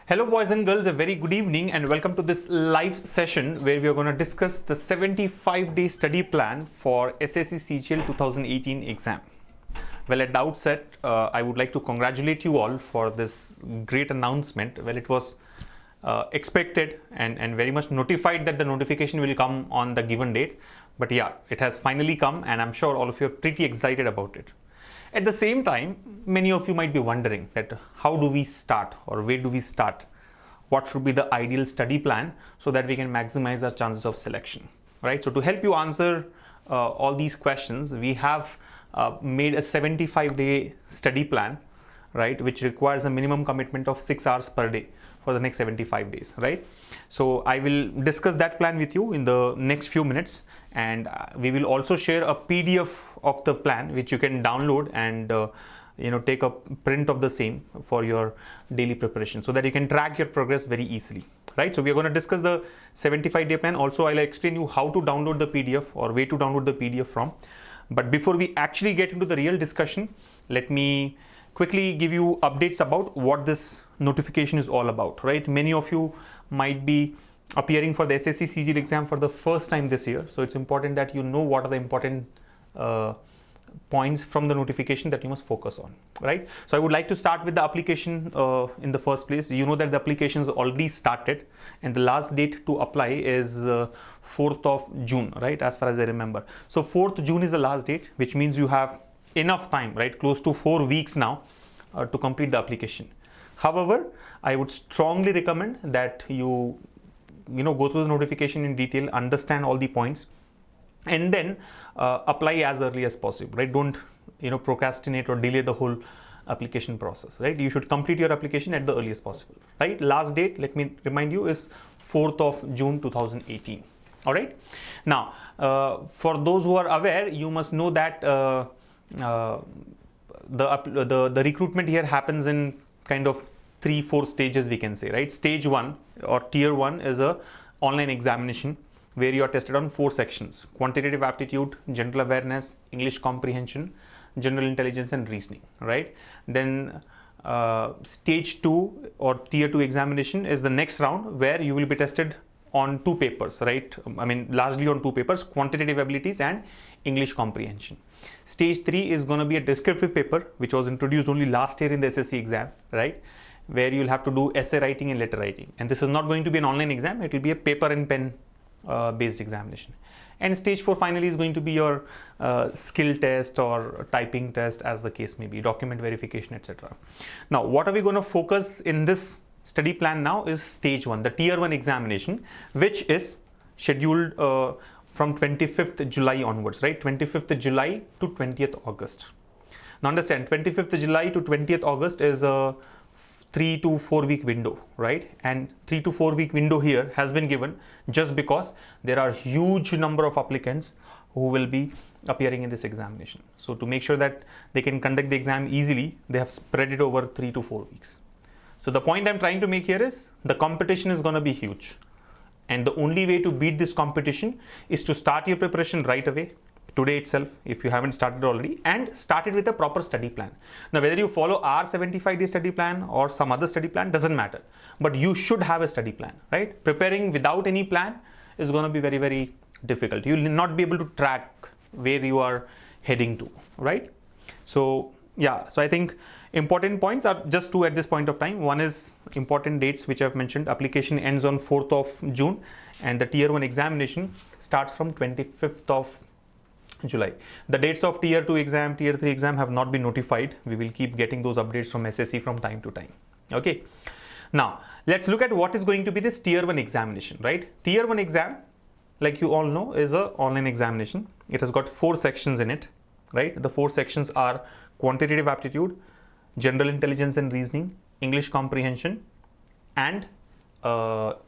Hello boys and girls, a very good evening and welcome to this live session where we are going to discuss the 75-day study plan for SSC CGL 2018 exam. Well, at the outset, I would like to congratulate you all for this great announcement. Well, it was expected and very much notified that the notification will come on the given date. But yeah, it has finally come and I'm sure all of you are pretty excited about it. At the same time, many of you might be wondering that how do we start or where do we start? What should be the ideal study plan so that we can maximize our chances of selection, right? So to help you answer all these questions, we have made a 75-day study plan, right, which requires a minimum commitment of 6 hours per day for the next 75 days, right? So I will discuss that plan with you in the next few minutes, and we will also share a PDF of the plan which you can download and take a print of the same for your daily preparation so that you can track your progress very easily, right? So we are going to discuss the 75-day plan. Also, I'll explain you how to download the PDF or where to download the PDF from. But before we actually get into the real discussion, let me quickly give you updates about what this notification is all about, right? Many of you might be appearing for the SSC CGL exam for the first time this year. So it's important that you know what are the important points from the notification that you must focus on, right? So I would like to start with the application in the first place. You know that the application is already started and the last date to apply is 4th of June, right? As far as I remember. So 4th June is the last date, which means you have enough time, right? Close to 4 weeks now to complete the application. However, I would strongly recommend that you go through the notification in detail, understand all the points, and then apply as early as possible, right? Don't procrastinate or delay the whole application process, right? You should complete your application at the earliest possible, right? Last date, let me remind you, is 4th of June 2018. All right. Now, for those who are aware, you must know that the recruitment here happens in kind of 3-4 stages, we can say, right? Stage 1 or tier 1 is a online examination where you are tested on 4 sections: quantitative aptitude, general awareness, English comprehension, general intelligence and reasoning, right? Then stage 2 or tier 2 examination is the next round where you will be tested on 2 papers, right? I mean, largely on 2 papers, quantitative abilities and English comprehension. Stage 3 is going to be a descriptive paper, which was introduced only last year in the SSC exam, right? Where you'll have to do essay writing and letter writing. And this is not going to be an online exam. It will be a paper and pen based examination. And stage 4 finally is going to be your skill test or typing test, as the case may be, document verification, etc. Now, what are we going to focus in this study plan now is stage 1, the tier 1 examination, which is scheduled from 25th July onwards, right? 25th July to 20th August. Now understand, 25th July to 20th August is a 3 to 4 week window, right? And 3 to 4 week window here has been given just because there are huge number of applicants who will be appearing in this examination. So to make sure that they can conduct the exam easily, they have spread it over 3 to 4 weeks. So the point I'm trying to make here is the competition is going to be huge. And the only way to beat this competition is to start your preparation right away, today itself, if you haven't started already, and start it with a proper study plan. Now, whether you follow our 75-day study plan or some other study plan doesn't matter, but you should have a study plan, right? Preparing without any plan is going to be very, very difficult. You will not be able to track where you are heading to, right? So yeah, so I think important points are just 2 at this point of time. One is important dates, which I've mentioned. Application ends on 4th of June and the tier 1 examination starts from 25th of July. The dates of tier 2 exam, tier 3 exam have not been notified. We will keep getting those updates from SSC from time to time. Okay. Now, let's look at what is going to be this tier 1 examination, right? Tier 1 exam, like you all know, is an online examination. It has got 4 sections in it, right? The 4 sections are quantitative aptitude, general intelligence and reasoning, English comprehension, and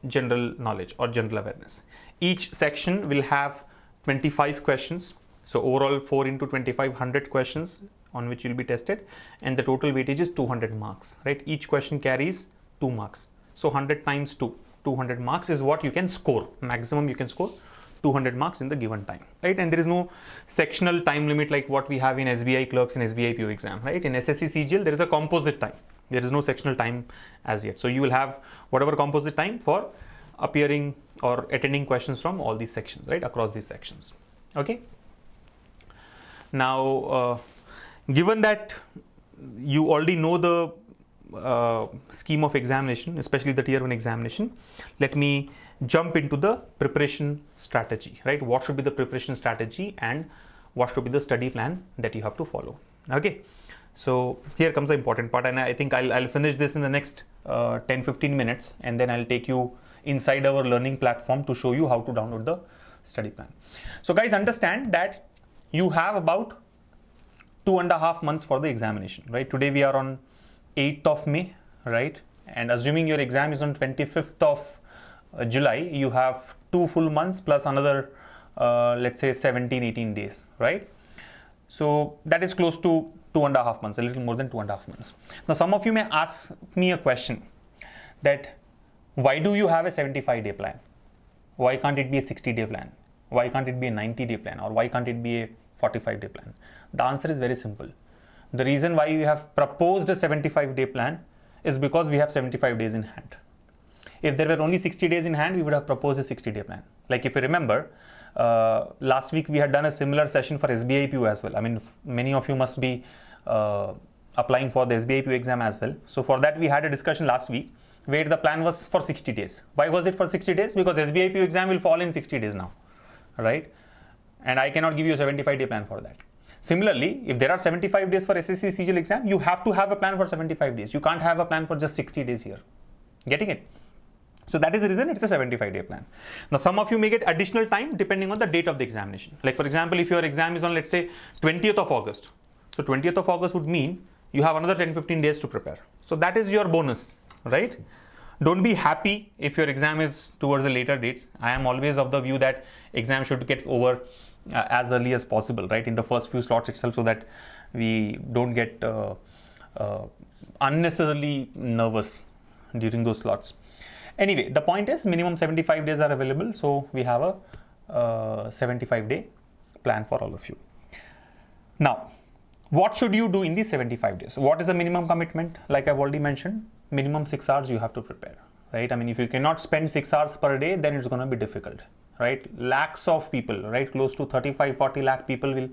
general knowledge or general awareness. Each section will have 25 questions. So overall 4 into 25, 100 questions on which you'll be tested, and the total weightage is 200 marks, right? Each question carries 2 marks. So 100 times 2, 200 marks is what you can score. Maximum you can score 200 marks in the given time, right? And there is no sectional time limit like what we have in SBI clerks and SBI PO exam, right? In SSC CGL, there is a composite time, There is no sectional time as yet. So you will have whatever composite time for appearing or attending questions from all these sections, right, across these sections. Okay. Now, given that you already know the scheme of examination, especially the tier 1 examination, let me jump into the preparation strategy, right? What should be the preparation strategy and what should be the study plan that you have to follow? Okay. So here comes the important part, and I think I'll finish this in the next 10-15 minutes, and then I'll take you inside our learning platform to show you how to download the study plan. So guys, understand that you have about 2.5 months for the examination, right? Today we are on 8th of May, right? And assuming your exam is on 25th of July, you have 2 full months plus another, let's say 17-18 days, right? So that is close to 2.5 months, a little more than 2.5 months. Now, some of you may ask me a question that why do you have a 75-day plan? Why can't it be a 60-day plan? Why can't it be a 90-day plan? Or why can't it be a 45-day plan? The answer is very simple. The reason why we have proposed a 75-day plan is because we have 75 days in hand. If there were only 60 days in hand, we would have proposed a 60-day plan. Like if you remember, last week we had done a similar session for SBI PU as well. I mean, many of you must be applying for the SBI PU exam as well. So for that, we had a discussion last week where the plan was for 60 days. Why was it for 60 days? Because SBI PU exam will fall in 60 days now, right? And I cannot give you a 75-day plan for that. Similarly, if there are 75 days for SSC CGL exam, you have to have a plan for 75 days. You can't have a plan for just 60 days here. Getting it? So that is the reason it's a 75-day plan. Now, some of you may get additional time depending on the date of the examination. Like for example, if your exam is on, let's say 20th of August. So 20th of August would mean you have another 10-15 days to prepare. So that is your bonus, right? Don't be happy if your exam is towards the later dates. I am always of the view that exam should get over as early as possible, right? In the first few slots itself, so that we don't get unnecessarily nervous during those slots. Anyway, the point is minimum 75 days are available. So we have a 75-day plan for all of you. Now, what should you do in these 75 days? What is the minimum commitment? Like I've already mentioned, minimum 6 hours you have to prepare, right? I mean, if you cannot spend 6 hours per day, then it's going to be difficult, right? Lakhs of people, right? Close to 35-40 lakh people will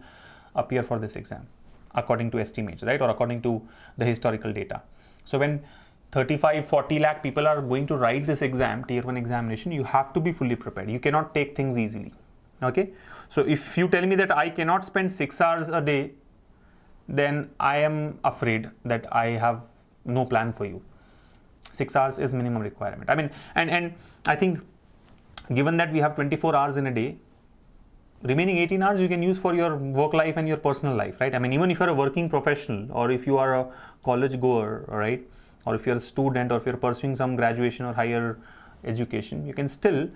appear for this exam, according to estimates, right? Or according to the historical data. So when 35-40 lakh people are going to write this exam, tier 1 examination, you have to be fully prepared. You cannot take things easily, okay? So if you tell me that I cannot spend 6 hours a day, then I am afraid that I have no plan for you. 6 hours is minimum requirement. I mean, and I think given that we have 24 hours in a day, remaining 18 hours you can use for your work life and your personal life, right? I mean, even if you're a working professional or if you are a college goer, right? Or if you're a student or if you're pursuing some graduation or higher education, you can still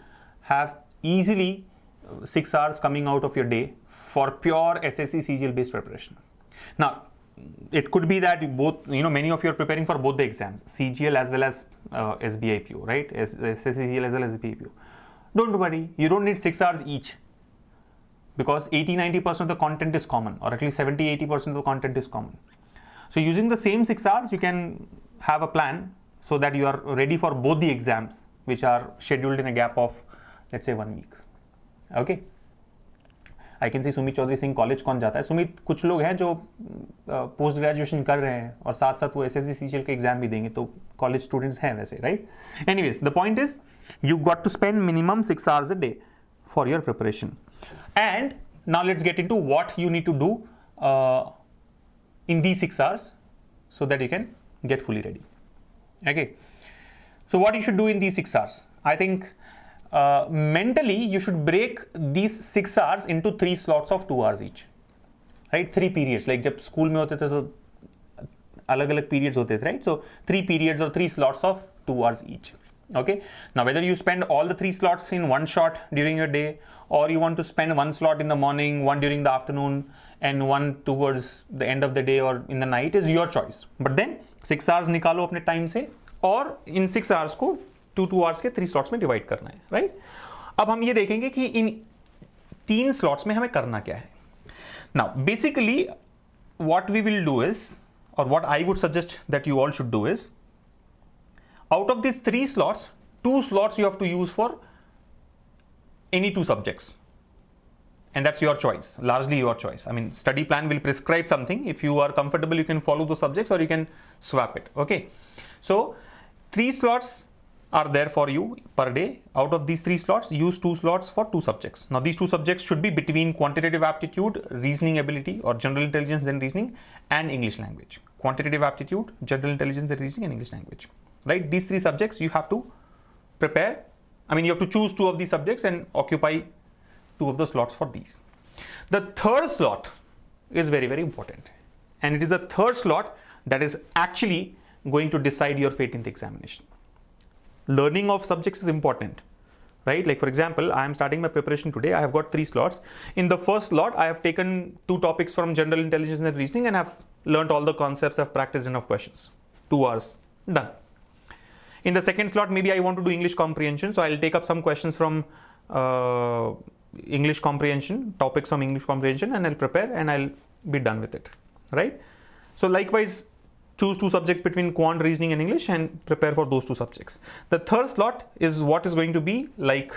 have easily 6 hours coming out of your day for pure SSC CGL based preparation. Now, it could be that you both, many of you are preparing for both the exams, CGL as well as SBI PU, right? SSC CGL as well as SBI PU. Don't worry, you don't need 6 hours each, because 80-90% of the content is common, or at least 70-80% of the content is common. So using the same 6 hours, you can have a plan so that you are ready for both the exams, which are scheduled in a gap of, let's say, 1 week. Okay. I can see Sumit Chaudhary Singh college कौन जाता है? सुमित, कुछ लोग हैं जो post graduation कर रहे हैं और साथ साथ वो एसएससी सीजीएल के एग्जाम भी देंगे, तो कॉलेज स्टूडेंट्स हैं वैसे, right? Anyways, the point is you got to spend minimum 6 hours a day for your preparation. And now let's get into what you need to do in these 6 hours so that you can get fully ready. Okay, so what you should do in these 6 hours? I think mentally you should break these 6 hours into 3 slots of 2 hours each, right? 3 periods, like जब school में होते थे तो अलग अलग periods होते थे, right? So 3 periods or 3 slots of 2 hours each. Okay, now whether you spend all the 3 slots in one shot during your day, or you want to spend 1 slot in the morning, 1 during the afternoon, and 1 towards the end of the day or in the night, is your choice. But then 6 hours निकालो अपने time से, और इन 6 hours को 2 hours के 3 slots में divide करना है, right? अब हम ये देखेंगे कि इन 3 slots में हमें करना क्या है. Now basically what we will do is, or what I would suggest that you all should do is, out of these 3 slots, 2 slots you have to use for any 2 subjects. And that's your choice, largely your choice. I mean, study plan will prescribe something. If you are comfortable, you can follow those subjects or you can swap it. Okay. So 3 slots are there for you per day. Out of these 3 slots, use 2 slots for 2 subjects. Now, these 2 subjects should be between quantitative aptitude, reasoning ability, or general intelligence and reasoning, and English language. Quantitative aptitude, general intelligence and reasoning, and English language. Right? These 3 subjects you have to prepare. I mean, you have to choose 2 of these subjects and occupy 2 of the slots for these. The 3rd slot is very, very important. And it is the 3rd slot that is actually going to decide your fate in the examination. Learning of subjects is important, right? Like for example, I am starting my preparation today. I have got 3 slots. In the first slot, I have taken 2 topics from general intelligence and reasoning and have learned all the concepts. I've practiced enough questions. 2 hours, done. In the second slot, maybe I want to do English comprehension. So I'll take up some questions from English comprehension, topics from English comprehension, and I'll prepare and I'll be done with it, right? So likewise, choose 2 subjects between quant, reasoning and English and prepare for those 2 subjects. The 3rd slot is what is going to be like,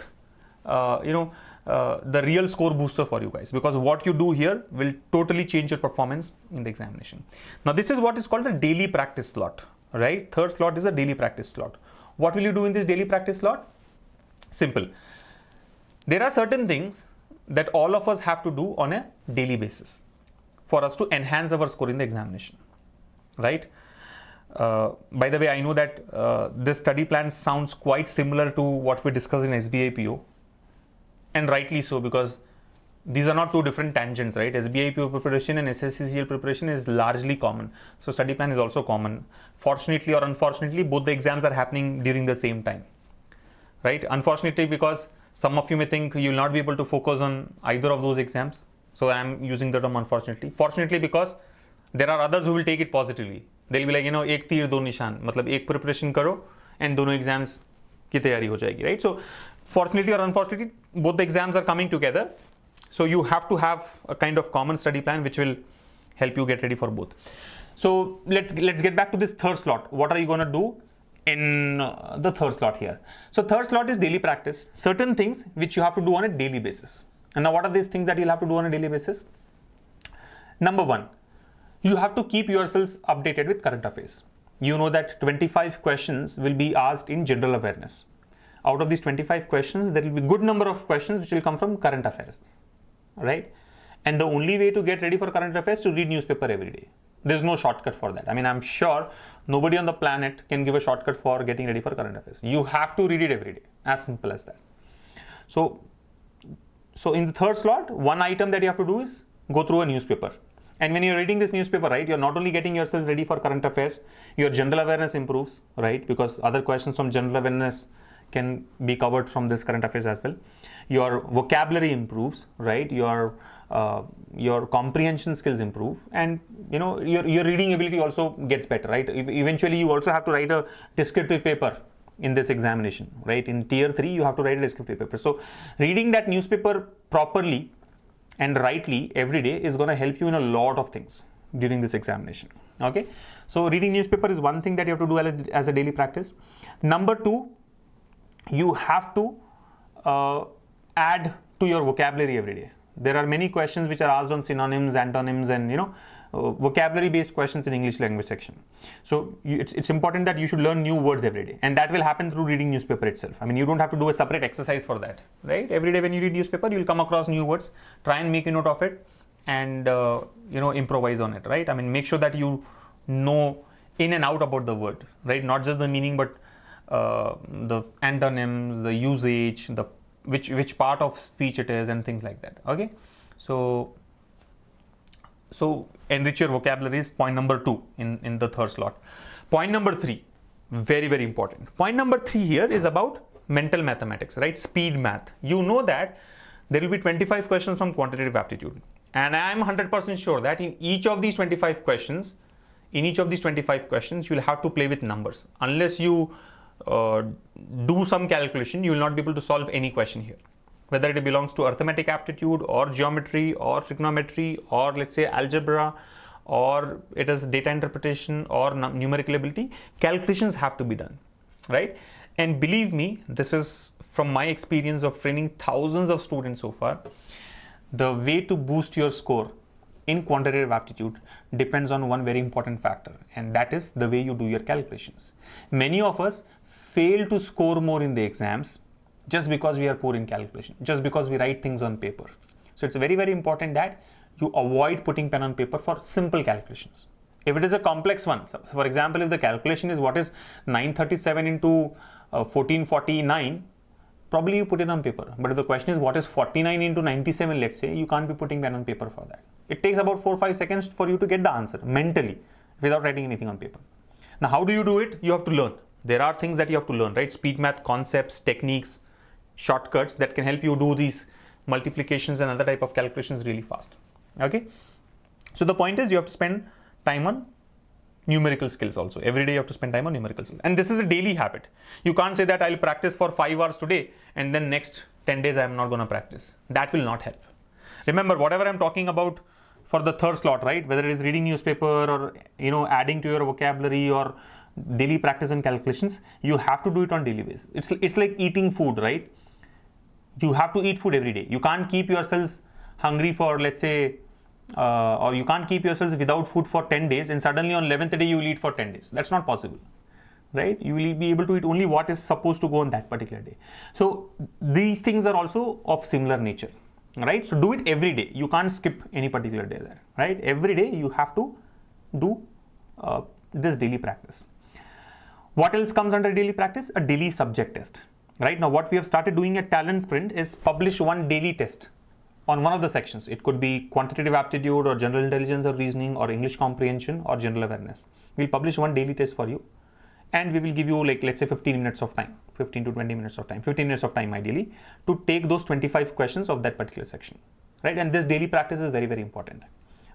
the real score booster for you guys, because what you do here will totally change your performance in the examination. Now, this is what is called the daily practice slot, right? 3rd slot is a daily practice slot. What will you do in this daily practice slot? Simple. There are certain things that all of us have to do on a daily basis for us to enhance our score in the examination, right? By the way, I know that this study plan sounds quite similar to what we discussed in SBI PO, and rightly so, because these are not 2 different tangents, right? SBI PO preparation and SSC CGL preparation is largely common. So study plan is also common. Fortunately or unfortunately, both the exams are happening during the same time, right? Unfortunately, because some of you may think you will not be able to focus on either of those exams. So I am using the term unfortunately. Fortunately, because there are others who will take it positively. They'll be like, एक तीर दो निशान, मतलब एक preparation करो and दोनों exams की तैयारी हो जाएगी, right? So fortunately or unfortunately, both the exams are coming together. So you have to have a kind of common study plan which will help you get ready for both. So let's get back to this 3rd slot. What are you going to do in the 3rd slot here? So 3rd slot is daily practice, certain things which you have to do on a daily basis. And now what are these things that you'll have to do on a daily basis? Number 1, you have to keep yourselves updated with current affairs. You know that 25 questions will be asked in general awareness. Out of these 25 questions, there will be a good number of questions which will come from current affairs, right? And the only way to get ready for current affairs is to read newspaper every day. There's no shortcut for that. I mean, I'm sure nobody on the planet can give a shortcut for getting ready for current affairs. You have to read it every day, as simple as that. So in the 3rd slot, one item that you have to do is go through a newspaper. And when you're reading this newspaper, right, you're not only getting yourselves ready for current affairs, your general awareness improves, right? Because other questions from general awareness can be covered from this current affairs as well. Your vocabulary improves, right? Your comprehension skills improve, and you know your reading ability also gets better, right? Eventually, you also have to write a descriptive paper in this examination, right? In tier 3, you have to write a descriptive paper. So reading that newspaper properly and rightly every day is going to help you in a lot of things during this examination. Okay, so reading newspaper is one thing that you have to do as a daily practice. Number 2, you have to add to your vocabulary every day. There are many questions which are asked on synonyms, antonyms, and vocabulary based questions in English language section. So it's important that you should learn new words every day, and that will happen through reading newspaper itself. I mean, you don't have to do a separate exercise for that, right? Every day when you read newspaper, you'll come across new words. Try and make a note of it and improvise on it, right? I mean, make sure that you know in and out about the word, right? Not just the meaning, but the antonyms, the usage, the which part of speech it is, and things like that. Okay, so enrich your vocabulary is point number 2 in the 3rd slot. Point number 3, very, very important. Point number 3 here is about mental mathematics, right? Speed math. You know that there will be 25 questions from quantitative aptitude, and I am 100% sure that in each of these 25 questions, you'll have to play with numbers. Unless you do some calculation, you will not be able to solve any question here, whether it belongs to arithmetic aptitude or geometry or trigonometry or let's say algebra or it is data interpretation or numerical ability, calculations have to be done, right? And believe me, this is from my experience of training thousands of students so far. The way to boost your score in quantitative aptitude depends on one very important factor, and that is the way you do your calculations. Many of us fail to score more in the exams just because we are poor in calculation, just because we write things on paper. So it's very, very important that you avoid putting pen on paper for simple calculations. If it is a complex one, so for example, if the calculation is what is 937 into 1449, probably you put it on paper. But if the question is what is 49 into 97, let's say, you can't be putting pen on paper for that. It takes about 4-5 seconds for you to get the answer mentally without writing anything on paper. Now, how do you do it? You have to learn. There are things that you have to learn, right? Speed math concepts, techniques, shortcuts that can help you do these multiplications and other type of calculations really fast. Okay. So the point is you have to spend time on numerical skills also. Every day you have to spend time on numerical skills. And this is a daily habit. You can't say that I'll practice for 5 hours today and then next 10 days I'm not going to practice. That will not help. Remember, whatever I'm talking about for the third slot, right? Whether it is reading newspaper or, adding to your vocabulary or daily practice and calculations, you have to do it on daily basis. It's like eating food, right? You have to eat food every day. You can't keep yourselves hungry for, let's say, or you can't keep yourselves without food for 10 days and suddenly on 11th day you will eat for 10 days. That's not possible, right? You will be able to eat only what is supposed to go on that particular day. So these things are also of similar nature, right? So do it every day. You can't skip any particular day there, right? Every day you have to do this daily practice. What else comes under daily practice? A daily subject test, right? Now what we have started doing at TalentSprint is publish one daily test on one of the sections. It could be quantitative aptitude or general intelligence or reasoning or English comprehension or general awareness. We'll publish one daily test for you and we will give you, like, let's say 15 minutes of time, 15 to 20 minutes of time, 15 minutes of time ideally, to take those 25 questions of that particular section, right? And this daily practice is very, very important.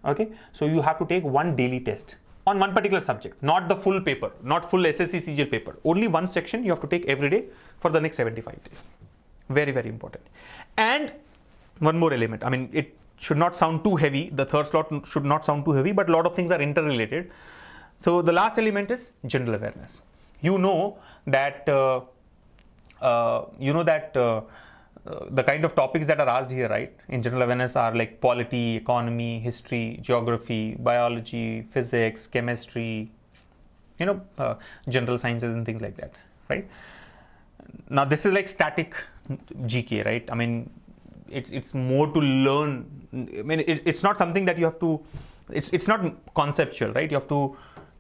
Okay, so you have to take one daily test on one particular subject, not the full paper, not full SSC CGL paper, only one section you have to take every day for the next 75 days. Very, very important. And one more element, I mean, it should not sound too heavy, the third slot should not sound too heavy, but a lot of things are interrelated. So the last element is general awareness. You know that the kind of topics that are asked here, right, in general awareness are like polity, economy, history, geography, biology, physics, chemistry, general sciences and things like that, right? Now this is like static GK, right? I mean, it's more to learn. I mean, it's not something that you have to, it's not conceptual, right? You have to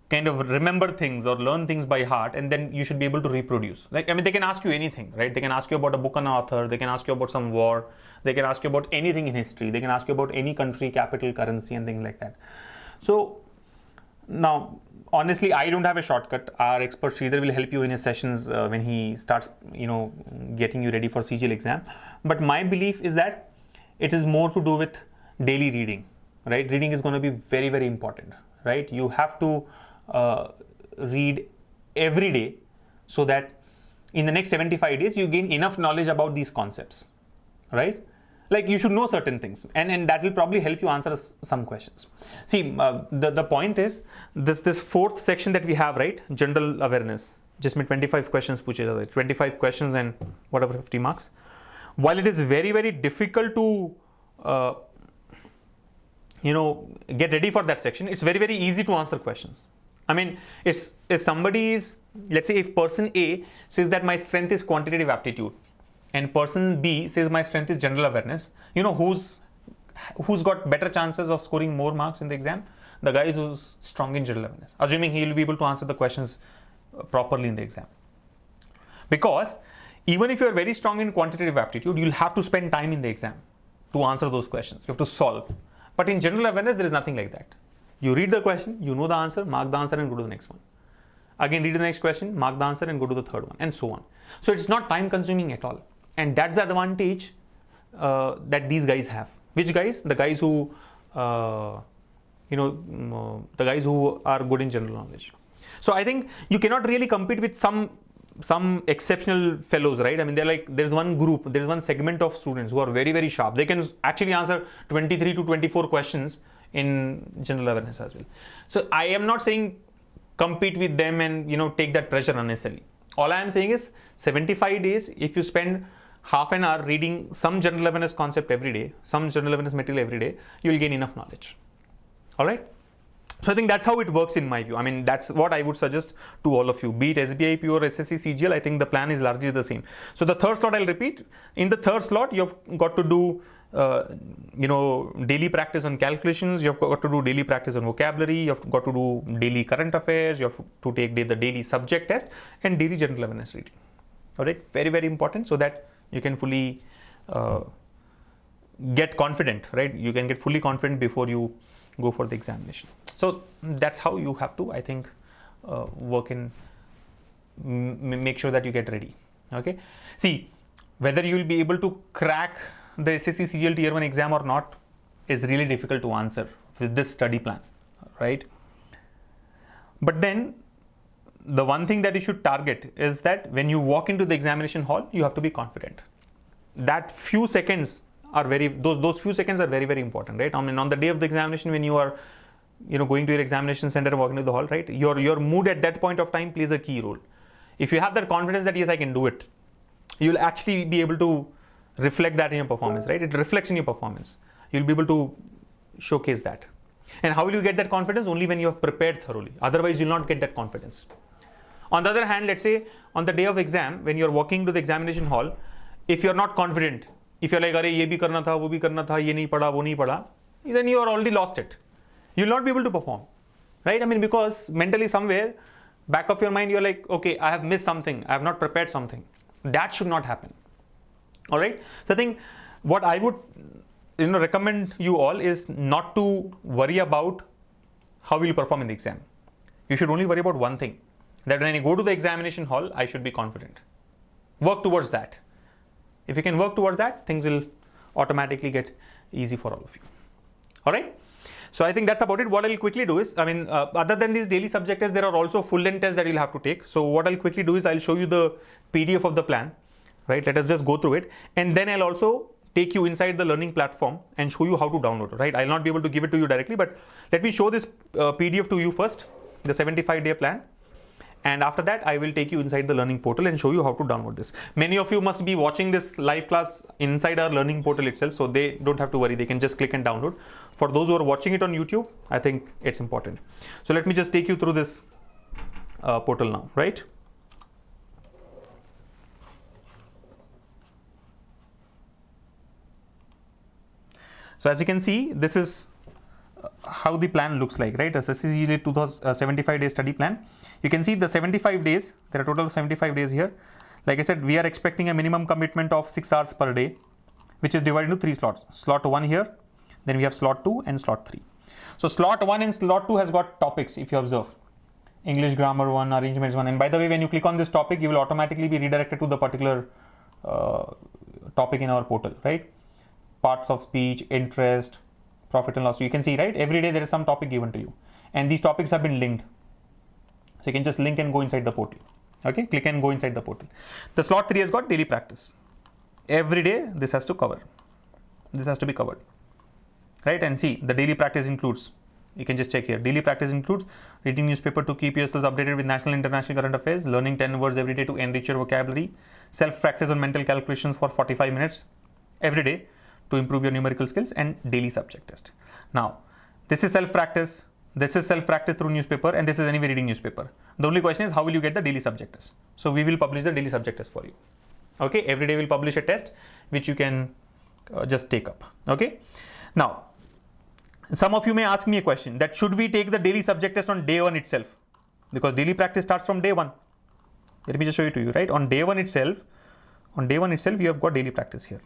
kind of remember things or learn things by heart, and then you should be able to reproduce. Like, I mean, they can ask you anything, right? They can ask you about a book and author, they can ask you about some war, they can ask you about anything in history, they can ask you about any country, capital, currency and things like that. So now, honestly, I don't have a shortcut. Our expert Sridhar will help you in his sessions when he starts, getting you ready for CGL exam. But my belief is that it is more to do with daily reading, right? Reading is going to be very, very important, right? You have to read every day so that in the next 75 days you gain enough knowledge about these concepts, right? Like, you should know certain things, and that will probably help you answer some questions. See, the point is this fourth section that we have, right? General awareness. Just 25 questions, 25 questions and whatever 50 marks. While it is very, very difficult to get ready for that section, it's very, very easy to answer questions. I mean, if somebody is, let's say, if person A says that my strength is quantitative aptitude, and person B says my strength is general awareness, who's got better chances of scoring more marks in the exam? The guy who's strong in general awareness, assuming he will be able to answer the questions properly in the exam. Because even if you're very strong in quantitative aptitude, you'll have to spend time in the exam to answer those questions. You have to solve. But in general awareness, there is nothing like that. You read the question, you know the answer, mark the answer and go to the next one. Again, read the next question, mark the answer and go to the third one, and so on. So it's not time consuming at all. And that's the advantage that these guys have. Which guys? The guys who, the guys who are good in general knowledge. So I think you cannot really compete with some exceptional fellows, right? I mean, there's one group, there's one segment of students who are very, very sharp. They can actually answer 23 to 24 questions in general awareness as well. So I am not saying compete with them and take that pressure unnecessarily. All I am saying is 75 days, if you spend half an hour reading some general awareness concept every day, some general awareness material every day, you will gain enough knowledge. All right. So I think that's how it works in my view. I mean, that's what I would suggest to all of you, be it SBIP or SSC CGL. I think the plan is largely the same. So the third slot, I'll repeat. In the third slot, you've got to do daily practice on calculations. You've got to do daily practice on vocabulary. You've got to do daily current affairs. You have to take the daily subject test and daily general awareness reading. All right, very, very important, so that you can fully get confident, right? You can get fully confident before you go for the examination. So that's how you have to, I think, work in, make sure that you get ready. Okay. See, whether you will be able to crack the SSC CGL Tier 1 exam or not is really difficult to answer with this study plan, right? But then the one thing that you should target is that when you walk into the examination hall, you have to be confident. That few seconds are those few seconds are very, very important, right? I mean, on the day of the examination, when you are going to your examination center and walking to the hall, right, your mood at that point of time plays a key role. If you have that confidence that yes, I can do it, you'll actually be able to reflect that in your performance, right? It reflects in your performance. You'll be able to showcase that. And how will you get that confidence? Only when you have prepared thoroughly. Otherwise, you'll not get that confidence. On the other hand, let's say on the day of exam, when you're walking to the examination hall, if you're not confident, if you're like, "Arey, ye bhi karna tha, wo bhi karna tha, ye nahi pada, wo nahi pada," then you are already lost it. You'll not be able to perform, right? I mean, because mentally somewhere, back of your mind, you're like, okay, I have missed something. I have not prepared something. That should not happen. All right. So I think what I would recommend you all is not to worry about how you perform in the exam. You should only worry about one thing, that when I go to the examination hall, I should be confident. Work towards that. If you can work towards that, things will automatically get easy for all of you. All right. So I think that's about it. What I'll quickly do is, I mean, other than these daily subject tests, there are also full length tests that you'll have to take. So what I'll quickly do is I'll show you the PDF of the plan, right? Let us just go through it. And then I'll also take you inside the learning platform and show you how to download it, right? I'll not be able to give it to you directly, but let me show this PDF to you first, the 75-day plan. And after that, I will take you inside the learning portal and show you how to download this. Many of you must be watching this live class inside our learning portal itself, so they don't have to worry. They can just click and download. For those who are watching it on YouTube, I think it's important. So let me just take you through this portal now, right? So as you can see, this is how the plan looks like, right? A SSC CGL 75-day study plan. You can see the 75 days, there are total of 75 days here. Like I said, we are expecting a minimum commitment of 6 hours per day, which is divided into 3 slots. Slot 1 here, then we have slot 2 and slot 3. So slot 1 and slot 2 has got topics, if you observe. English grammar 1, arrangements 1. And by the way, when you click on this topic, you will automatically be redirected to the particular topic in our portal, right? Parts of speech, interest, profit and loss. So you can see, right? Every day there is some topic given to you. And these topics have been linked. So you can just link and go inside the portal. Okay, click and go inside the portal. The slot 3 has got daily practice. Every day this has to cover. This has to be covered. Right, and see the daily practice includes, you can just check here. Daily practice includes reading newspaper to keep yourselves updated with national and international current affairs, learning 10 words every day to enrich your vocabulary, self-practice on mental calculations for 45 minutes every day to improve your numerical skills, and daily subject test. Now, this is self-practice. This is self-practice through newspaper, and this is anyway reading newspaper. The only question is how will you get the daily subject test? So we will publish the daily subject test for you. Okay, every day we'll publish a test which you can just take up. Okay. Now, some of you may ask me a question that should we take the daily subject test on day 1 itself? Because daily practice starts from day 1. Let me just show it to you, right? On day 1 itself, you have got daily practice here.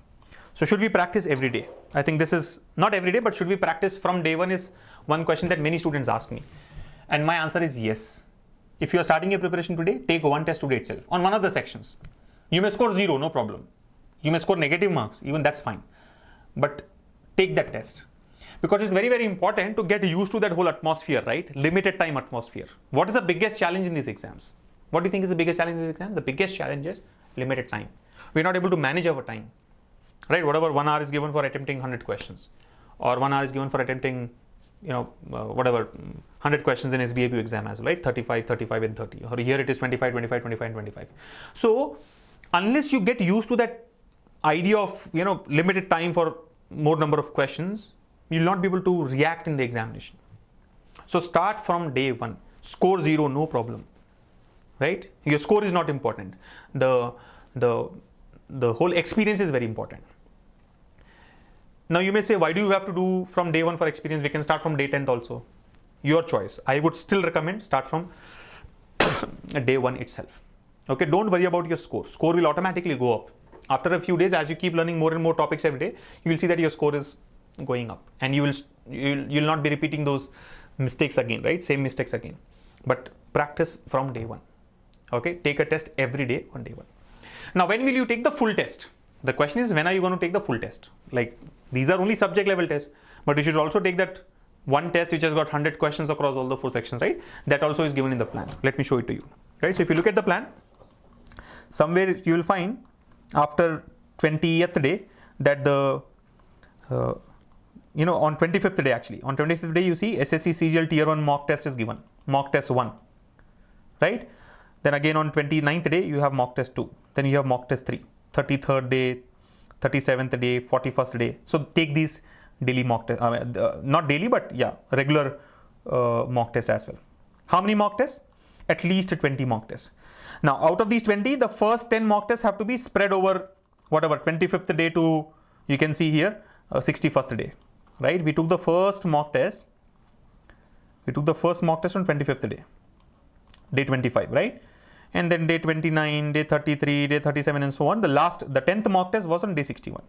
So should we practice every day? I think this is not every day, but should we practice from day 1 is one question that many students ask me. And my answer is yes. If you are starting your preparation today, take one test today itself on one of the sections. You may score 0, no problem. You may score negative marks, even that's fine. But take that test. Because it's very, very important to get used to that whole atmosphere, right? Limited time atmosphere. What is the biggest challenge in these exams? What do you think is the biggest challenge in these exams? The biggest challenge is limited time. We're not able to manage our time. Right, whatever 1 hour is given for attempting 100 questions, or 1 hour is given for attempting whatever 100 questions in SBAPU exam as well, right? 35, 35 and 30. Or here it is 25, 25, 25 and 25. So unless you get used to that idea of limited time for more number of questions, you'll not be able to react in the examination. So start from day one. Score 0, no problem, right? Your score is not important. The whole experience is very important. Now you may say, why do you have to do from day 1 for experience? We can start from day 10th also. Your choice. I would still recommend start from day 1 itself. Okay, don't worry about your score. Score will automatically go up. After a few days, as you keep learning more and more topics every day, you will see that your score is going up, and you'll not be repeating those mistakes again, right? Same mistakes again. But practice from day 1. Okay, take a test every day on day 1. Now, when will you take the full test? The question is, when are you going to take the full test? Like, these are only subject level tests, but you should also take that one test which has got 100 questions across all the 4 sections, right? That also is given in the plan. Let me show it to you, right? So if you look at the plan, somewhere you will find after 20th day that the on 25th day, actually on 25th day, you see SSC CGL tier 1 mock test is given, mock test 1, right? Then again on 29th day you have mock test 2, then you have mock test 3, 33rd day, 37th day, 41st day. So take these daily mock test, not daily, but yeah, regular mock test as well. How many mock tests? At least 20 mock tests. Now out of these 20, the first 10 mock tests have to be spread over whatever 25th day to, you can see here, 61st day, right? We took the first mock test. We took the first mock test on 25th day, day 25, right? And then day 29, day 33, day 37 and so on. The 10th mock test was on day 61.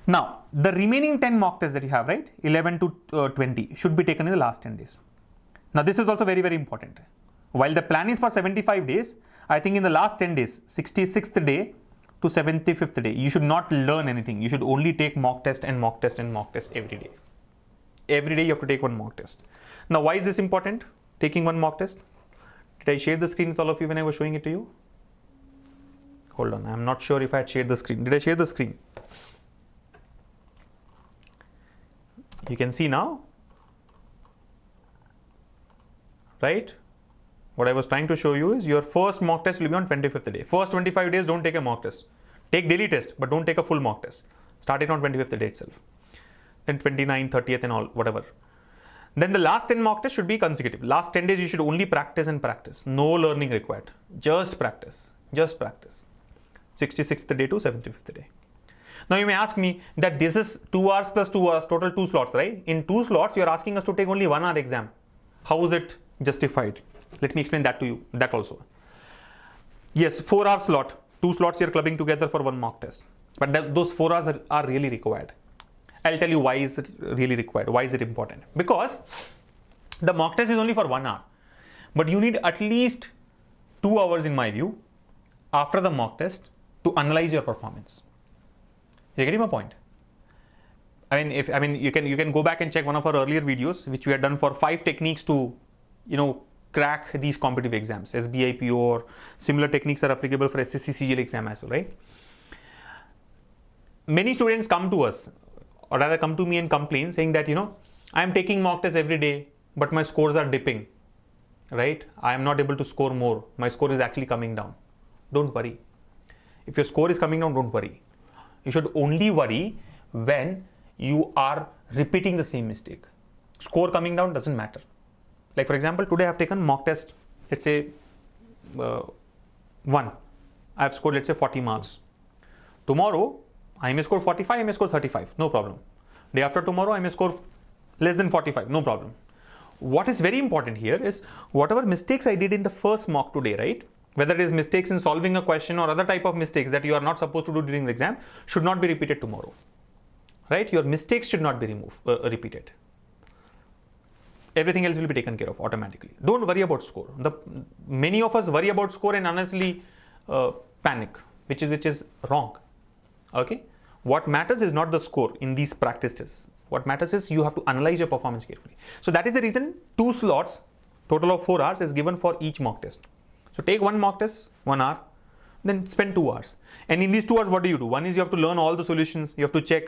Now, the remaining 10 mock tests that you have, right, 11 to 20 should be taken in the last 10 days. Now, this is also very, very important. While the plan is for 75 days, I think in the last 10 days, 66th day to 75th day, you should not learn anything. You should only take mock test and mock test and mock test every day. Every day you have to take one mock test. Now, why is this important? Taking one mock test? Did I share the screen with all of you when I was showing it to you? Hold on, I'm not sure if I had shared the screen. Did I share the screen? You can see now, right? What I was trying to show you is your first mock test will be on 25th day. First 25 days, don't take a mock test. Take daily test, but don't take a full mock test. Start it on 25th day itself. Then 29th, 30th and all, whatever. Then the last 10 mock tests should be consecutive. Last 10 days, you should only practice and practice. No learning required. Just practice. Just practice. 66th day to 75th day. Now, you may ask me that this is 2 hours plus 2 hours, total 2 slots, right? In 2 slots, you're asking us to take only 1 hour exam. How is it justified? Let me explain that to you, that also. Yes, 4 hour slot. 2 slots you're clubbing together for 1 mock test. But those 4 hours are really required. I'll tell you why is it really required. Why is it important? Because the mock test is only for 1 hour. But you need at least 2 hours, in my view, after the mock test to analyze your performance. You getting my point? I mean, you can go back and check one of our earlier videos, which we had done for 5 techniques to, crack these competitive exams. SBI, PO, or similar techniques are applicable for SSC CGL exam as well, right? Many students come to us, or rather come to me and complain, saying that, I am taking mock tests every day, but my scores are dipping, right? I am not able to score more. My score is actually coming down. Don't worry. If your score is coming down, don't worry. You should only worry when you are repeating the same mistake. Score coming down doesn't matter. Like for example, today I have taken mock test, let's say 1. I have scored, let's say 40 marks. Tomorrow, I may score 45, I may score 35, no problem. Day after tomorrow, I may score less than 45, no problem. What is very important here is whatever mistakes I did in the first mock today, right? Whether it is mistakes in solving a question or other type of mistakes that you are not supposed to do during the exam should not be repeated tomorrow, right? Your mistakes should not be repeated. Everything else will be taken care of automatically. Don't worry about score. Many of us worry about score and honestly panic, which is wrong. Okay. What matters is not the score in these practice tests. What matters is you have to analyze your performance carefully. So that is the reason 2 slots, total of 4 hours is given for each mock test. So take 1 mock test, 1 hour, then spend 2 hours. And in these 2 hours, what do? One is you have to learn all the solutions. You have to check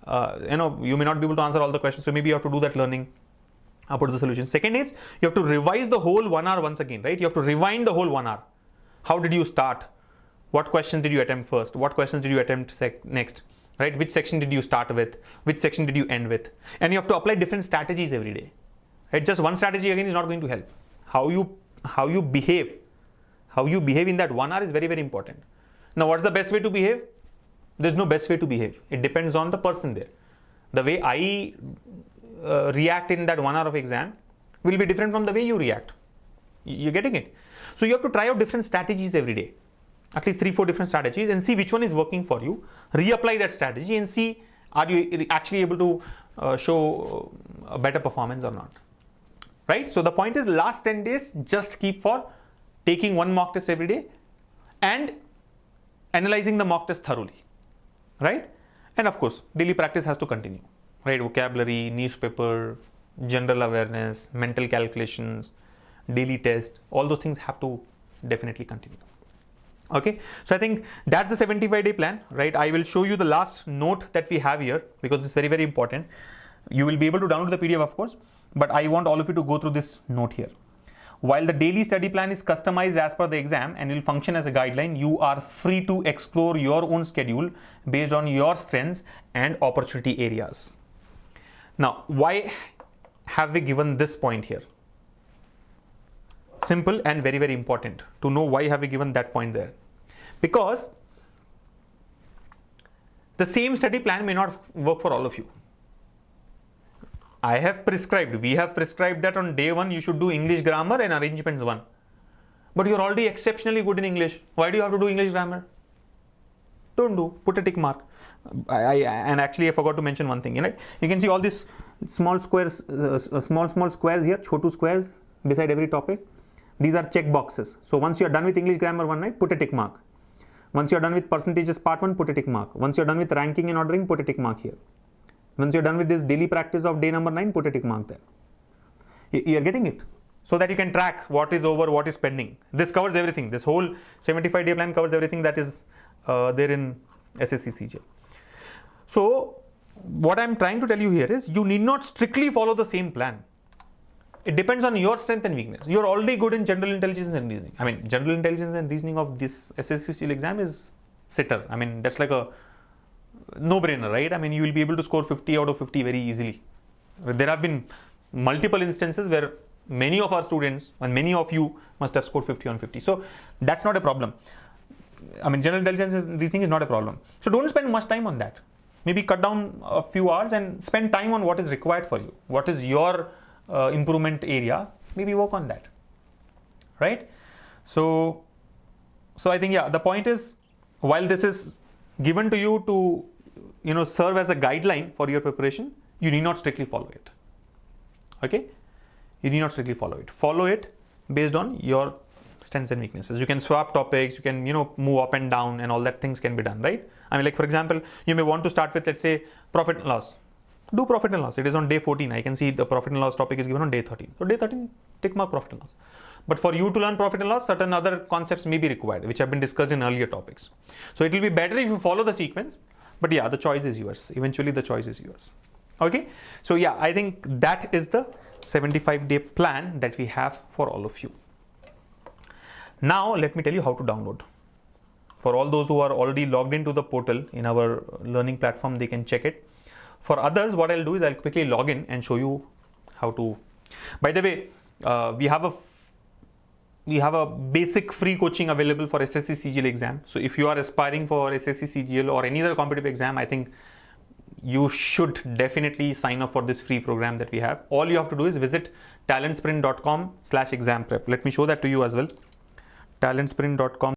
you may not be able to answer all the questions, so maybe you have to do that learning, put the solution. Second is you have to revise the whole 1 hour once again, right? You have to rewind the whole 1 hour. How did you start? What questions did you attempt first? What questions did you attempt next? Right? Which section did you start with? Which section did you end with? And you have to apply different strategies every day. Right? Just one strategy again is not going to help. How you behave in that 1 hour is very, very important. Now, what's the best way to behave? There's no best way to behave. It depends on the person there. The way I react in that 1 hour of exam will be different from the way you react. You're getting it? So you have to try out different strategies every day. At least 3-4 different strategies, and see which one is working for you. Reapply that strategy and see, are you actually able to show a better performance or not. Right? So the point is, last 10 days, just keep for taking one mock test every day and analyzing the mock test thoroughly. Right? And of course, daily practice has to continue. Right? Vocabulary, niche paper, general awareness, mental calculations, daily test, all those things have to definitely continue. Okay, so I think that's the 75-day plan, right? I will show you the last note that we have here because it's very, very important. You will be able to download the PDF, of course, but I want all of you to go through this note here. While the daily study plan is customized as per the exam and will function as a guideline, you are free to explore your own schedule based on your strengths and opportunity areas. Now, why have we given this point here? Simple and very, very important to know why have we given that point there. Because the same study plan may not work for all of you. We have prescribed that on day 1 you should do English grammar and arrangements 1. But you're already exceptionally good in English. Why do you have to do English grammar? Don't do. Put a tick mark. And actually I forgot to mention one thing. Right? You can see all these small squares, small squares here, chotu squares beside every topic. These are check boxes. So once you're done with English grammar 1, right, put a tick mark. Once you're done with percentages part 1, put a tick mark. Once you're done with ranking and ordering, put a tick mark here. Once you're done with this daily practice of day number 9, put a tick mark there. You're getting it. So that you can track what is over, what is pending. This covers everything. This whole 75-day plan covers everything that is there in SSC CGL. So what I'm trying to tell you here is you need not strictly follow the same plan. It depends on your strength and weakness. You're already good in general intelligence and reasoning. I mean, general intelligence and reasoning of this SSC CGL exam is sitter. I mean, that's like a no-brainer, right? I mean, you will be able to score 50 out of 50 very easily. There have been multiple instances where many of our students and many of you must have scored 50 on 50. So that's not a problem. I mean, general intelligence and reasoning is not a problem. So don't spend much time on that. Maybe cut down a few hours and spend time on what is required for you. What is your improvement area? Maybe work on that, right? So I think, yeah, the point is, while this is given to you to, serve as a guideline for your preparation, you need not strictly follow it. Okay, you need not strictly follow it. Follow it based on your strengths and weaknesses. You can swap topics, you can move up and down, and all that things can be done, right? I mean, like for example, you may want to start with, let's say, profit and loss. Do profit and loss. It is on day 14. I can see the profit and loss topic is given on day 13. So day 13, tick mark profit and loss. But for you to learn profit and loss, certain other concepts may be required, which have been discussed in earlier topics. So it will be better if you follow the sequence. But yeah, the choice is yours. Eventually, the choice is yours. Okay. So yeah, I think that is the 75-day plan that we have for all of you. Now, let me tell you how to download. For all those who are already logged into the portal in our learning platform, they can check it. For others, what I'll do is I'll quickly log in and show you how to. By the way, we have a basic free coaching available for SSC CGL exam. So if you are aspiring for SSC CGL or any other competitive exam, I think you should definitely sign up for this free program that we have. All you have to do is visit talentsprint.com/exam prep. Let me show that to you as well. talentsprint.com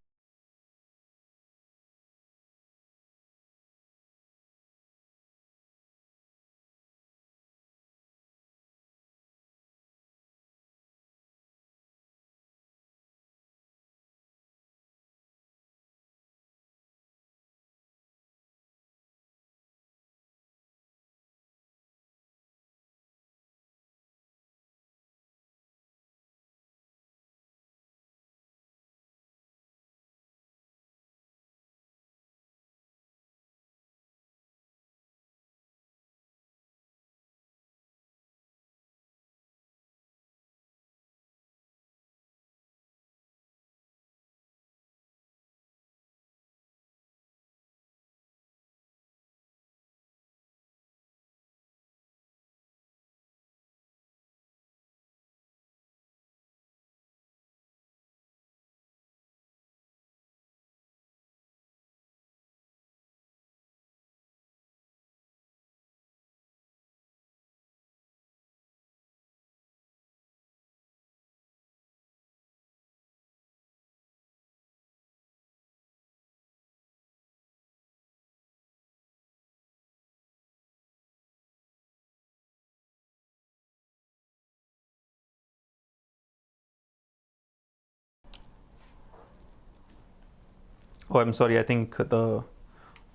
Oh, I'm sorry. I think the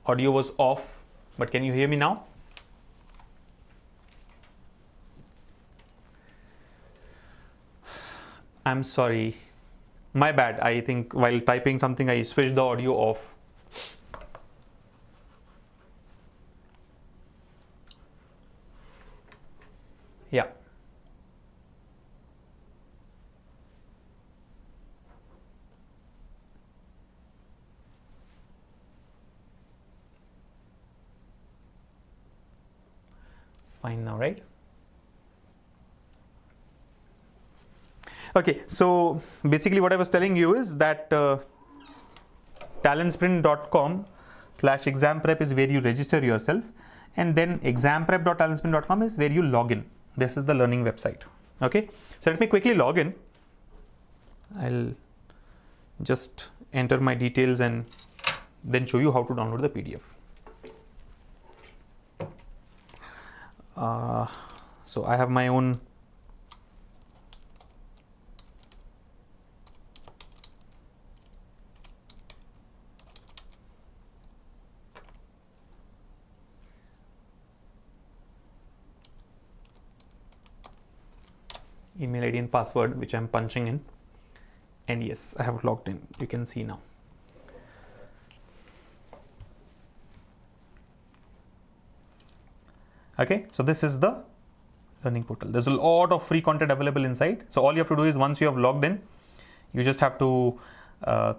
audio was off, but can you hear me now? I'm sorry. My bad. I think while typing something, I switched the audio off. Yeah. Fine now, right? Okay, so basically what I was telling you is that talentsprint.com/exam-prep is where you register yourself, and then examprep.talentsprint.com is where you log in. This is the learning website. Okay, so let me quickly log in. I'll just enter my details and then show you how to download the PDF. So I have my own email ID and password, which I'm punching in, and yes, I have logged in. You can see now. Okay, so this is the learning portal. There's a lot of free content available inside. So all you have to do is, once you have logged in, you just have to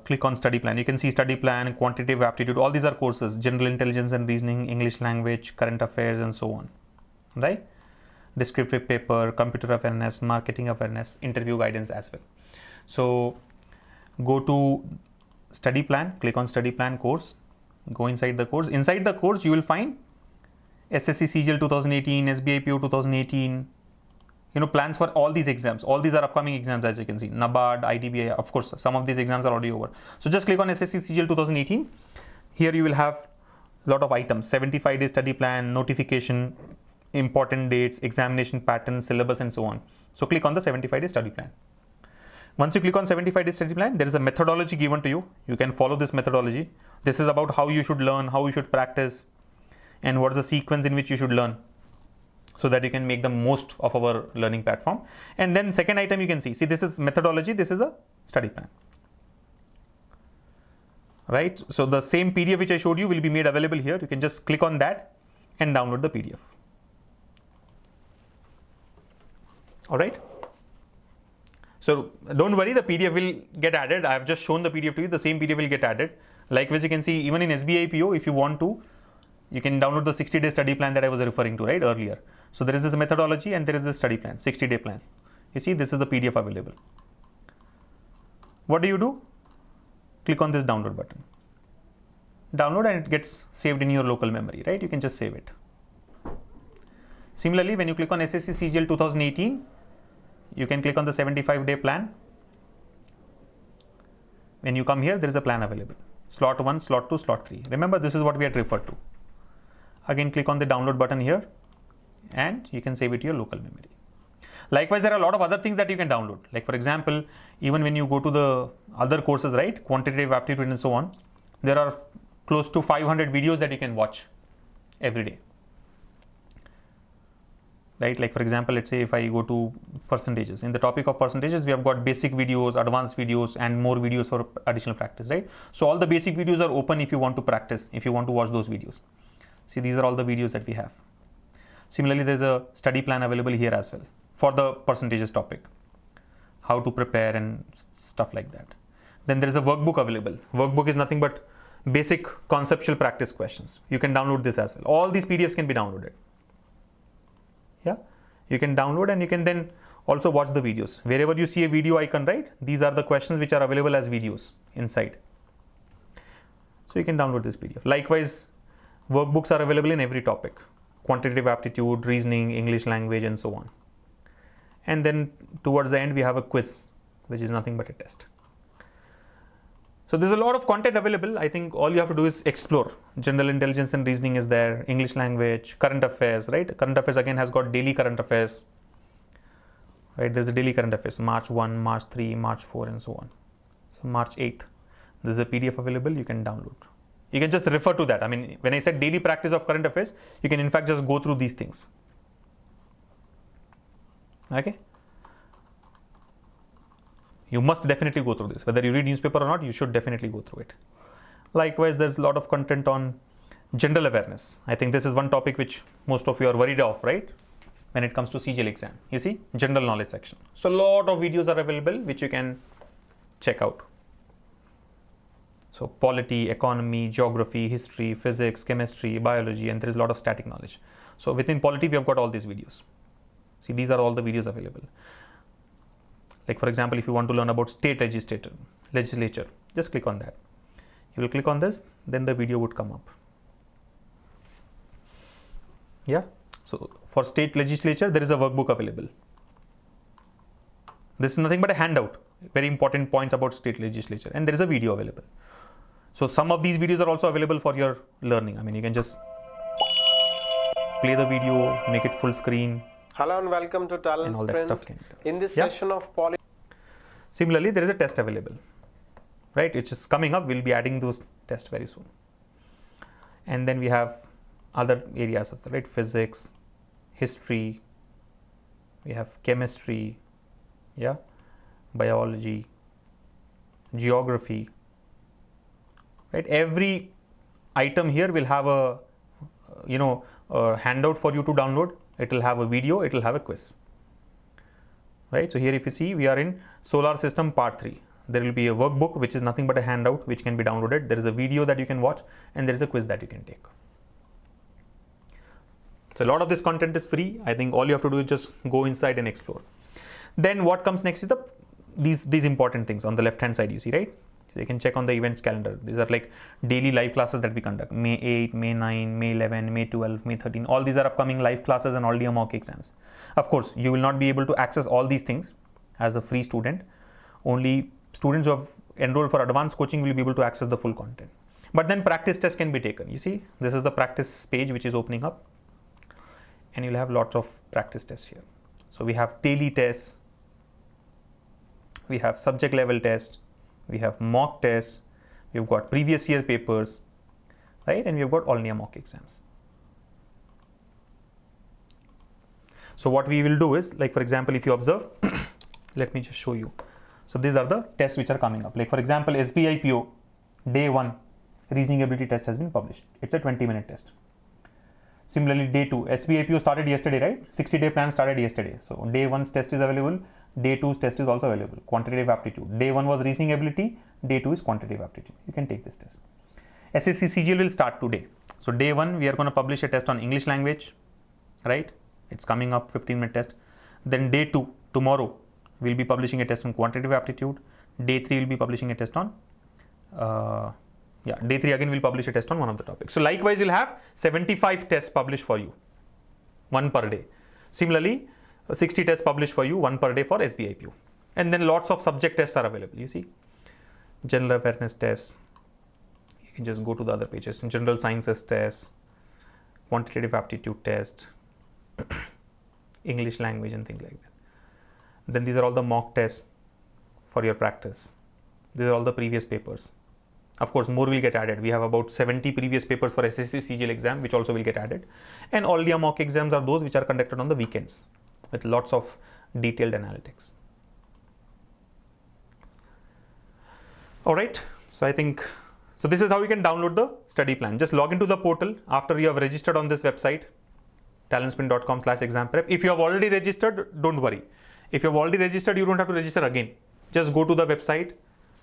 click on study plan. You can see study plan, quantitative aptitude, all these are courses: general intelligence and reasoning, English language, current affairs, and so on, right? Descriptive paper, computer awareness, marketing awareness, interview guidance as well. So go to study plan, click on study plan course, go inside the course. Inside the course, you will find SSC CGL 2018, SBI PO 2018, plans for all these exams. All these are upcoming exams, as you can see. NABARD, IDBI, of course, some of these exams are already over. So just click on SSC CGL 2018. Here you will have a lot of items: 75-day study plan, notification, important dates, examination pattern, syllabus, and so on. So click on the 75-day study plan. Once you click on 75-day study plan, there is a methodology given to you. You can follow this methodology. This is about how you should learn, how you should practice, and what is the sequence in which you should learn, so that you can make the most of our learning platform. And then second item, you can see this is methodology, this is a study plan, right? So the same PDF which I showed you will be made available here. You can just click on that and download the PDF. All right. So don't worry, the PDF will get added. I have just shown the PDF to you. The same PDF will get added. Likewise, you can see even in SBI PO, if you want to, you can download the 60-day study plan that I was referring to, right, earlier. So there is this methodology and there is this study plan, 60-day plan. You see, this is the PDF available. What do? Click on this download button. Download, and it gets saved in your local memory, right? You can just save it. Similarly, when you click on SSC CGL 2018, you can click on the 75-day plan. When you come here, there is a plan available. Slot 1, slot 2, slot 3. Remember, this is what we had referred to. Again, click on the download button here, and you can save it to your local memory. Likewise, there are a lot of other things that you can download. Like for example, even when you go to the other courses, right, quantitative aptitude and so on, there are close to 500 videos that you can watch every day. Right, like for example, let's say if I go to percentages, in the topic of percentages, we have got basic videos, advanced videos, and more videos for additional practice, right? So all the basic videos are open if you want to practice, if you want to watch those videos. See, these are all the videos that we have. Similarly, there's a study plan available here as well for the percentages topic, how to prepare and stuff like that. Then there is a workbook available. Workbook is nothing but basic conceptual practice questions. You can download this as well. All these PDFs can be downloaded. Yeah, you can download, and you can then also watch the videos. Wherever you see a video icon, right, these are the questions which are available as videos inside. So you can download this PDF. Likewise, workbooks are available in every topic: quantitative aptitude, reasoning, English language, and so on. And then towards the end, we have a quiz, which is nothing but a test. So there's a lot of content available. I think all you have to do is explore. General intelligence and reasoning is there, English language, current affairs, right? Current affairs again has got daily current affairs, right? There's a daily current affairs, March 1, March 3, March 4, and so on. So March 8th. This is a PDF available, you can download. You can just refer to that. I mean, when I said daily practice of current affairs, you can in fact just go through these things. Okay. You must definitely go through this. Whether you read newspaper or not, you should definitely go through it. Likewise, there's a lot of content on general awareness. I think this is one topic which most of you are worried of, right? When it comes to CGL exam, you see, general knowledge section. So a lot of videos are available which you can check out. So polity, economy, geography, history, physics, chemistry, biology, and there is a lot of static knowledge. So within polity, we have got all these videos. See, these are all the videos available. Like for example, if you want to learn about state legislature, just click on that. You will click on this, then the video would come up. Yeah. So for state legislature, there is a workbook available. This is nothing but a handout, very important points about state legislature, and there is a video available. So some of these videos are also available for your learning. I mean, you can just play the video, make it full screen. Hello and welcome to TalentSprint. In this session of polity. Similarly, there is a test available, right? Which is coming up. We'll be adding those tests very soon. And then we have other areas, right? Physics, history, we have chemistry, yeah, biology, geography, right? Every item here will have a handout for you to download. It will have a video, it will have a quiz, right? So here if you see, we are in solar system part 3. There will be a workbook which is nothing but a handout which can be downloaded. There is a video that you can watch, and there is a quiz that you can take. So a lot of this content is free. I think all you have to do is just go inside and explore. Then what comes next is these important things on the left hand side, you see, right? So you can check on the events calendar. These are like daily live classes that we conduct. May 8, May 9, May 11, May 12, May 13. All these are upcoming live classes and all the mock exams. Of course, you will not be able to access all these things as a free student. Only students who have enrolled for advanced coaching will be able to access the full content. But then practice tests can be taken. You see, this is the practice page which is opening up. And you'll have lots of practice tests here. So we have daily tests, we have subject level tests, we have mock tests, we've got previous year papers, right? And we've got all near mock exams. So what we will do is, like for example, if you observe, let me just show you. So these are the tests which are coming up. Like for example, SBI PO day 1 reasoning ability test has been published. It's a 20-minute test. Similarly, day 2, SBI PO started yesterday, right? 60-day plan started yesterday. So day 1's test is available. Day 2's test is also available. Quantitative aptitude. Day 1 was reasoning ability. Day 2 is quantitative aptitude. You can take this test. SSC CGL will start today. So day 1, we are going to publish a test on English language, right? It's coming up, 15-minute test. Then day 2, tomorrow, we'll be publishing a test on quantitative aptitude. Day 3 will be publishing a test on day 3 again we'll publish a test on one of the topics. So likewise, you'll have 75 tests published for you, 1 per day. Similarly, 60 tests published for you, 1 per day for SBI PO. And then lots of subject tests are available. You see, general awareness tests. You can just go to the other pages. General sciences tests, quantitative aptitude test, English language and things like that. Then these are all the mock tests for your practice. These are all the previous papers. Of course, more will get added. We have about 70 previous papers for SSC CGL exam, which also will get added. And all the mock exams are those which are conducted on the weekends with lots of detailed analytics. All right. So I think, so this is how you can download the study plan. Just log into the portal after you have registered on this website, talentsprint.com/exam prep. If you have already registered, don't worry. If you have already registered, you don't have to register again. Just go to the website,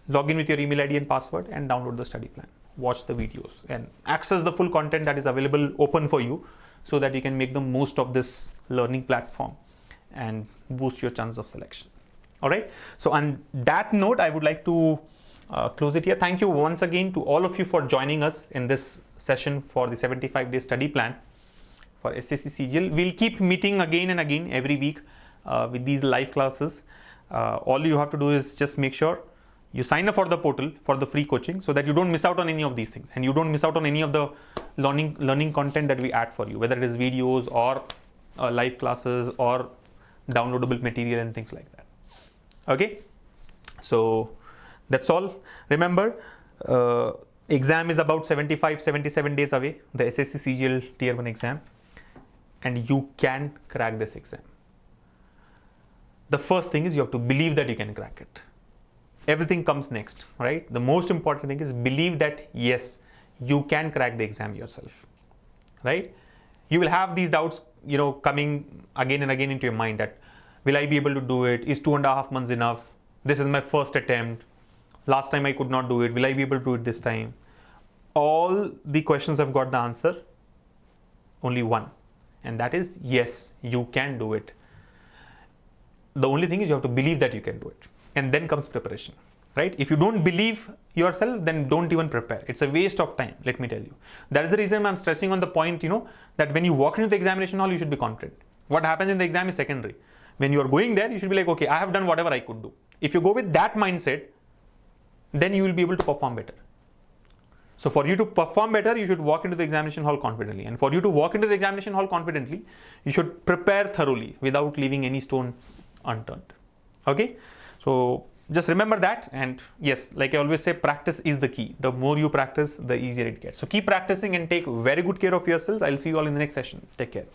log in with your email ID and password and download the study plan. Watch the videos and access the full content that is available open for you so that you can make the most of this learning platform and boost your chances of selection. All right. So on that note, I would like to close it here. Thank you once again to all of you for joining us in this session for the 75-day study plan for SSC CGL. We'll keep meeting again and again every week with these live classes. All you have to do is just make sure you sign up for the portal for the free coaching so that you don't miss out on any of these things and you don't miss out on any of the learning content that we add for you, whether it is videos or live classes or downloadable material and things like that. Okay, so that's all. Remember, Exam is about 75-77 days away, the SSC CGL Tier 1 exam, and you can crack this exam. The first thing is you have to believe that you can crack it. Everything comes next, right? The most important thing is believe that yes, you can crack the exam yourself, right? You will have these doubts, coming again and again into your mind that, will I be able to do it? Is 2.5 months enough? This is my first attempt. Last time I could not do it. Will I be able to do it this time? All the questions have got the answer. Only one. And that is, yes, you can do it. The only thing is you have to believe that you can do it. And then comes preparation, right? If you don't believe yourself, then don't even prepare. It's a waste of time, let me tell you. That is the reason I'm stressing on the point, that when you walk into the examination hall, you should be confident. What happens in the exam is secondary. When you are going there, you should be like, okay, I have done whatever I could do. If you go with that mindset, then you will be able to perform better. So for you to perform better, you should walk into the examination hall confidently. And for you to walk into the examination hall confidently, you should prepare thoroughly without leaving any stone unturned. Okay? So just remember that. And yes, like I always say, practice is the key. The more you practice, the easier it gets. So keep practicing and take very good care of yourselves. I'll see you all in the next session. Take care.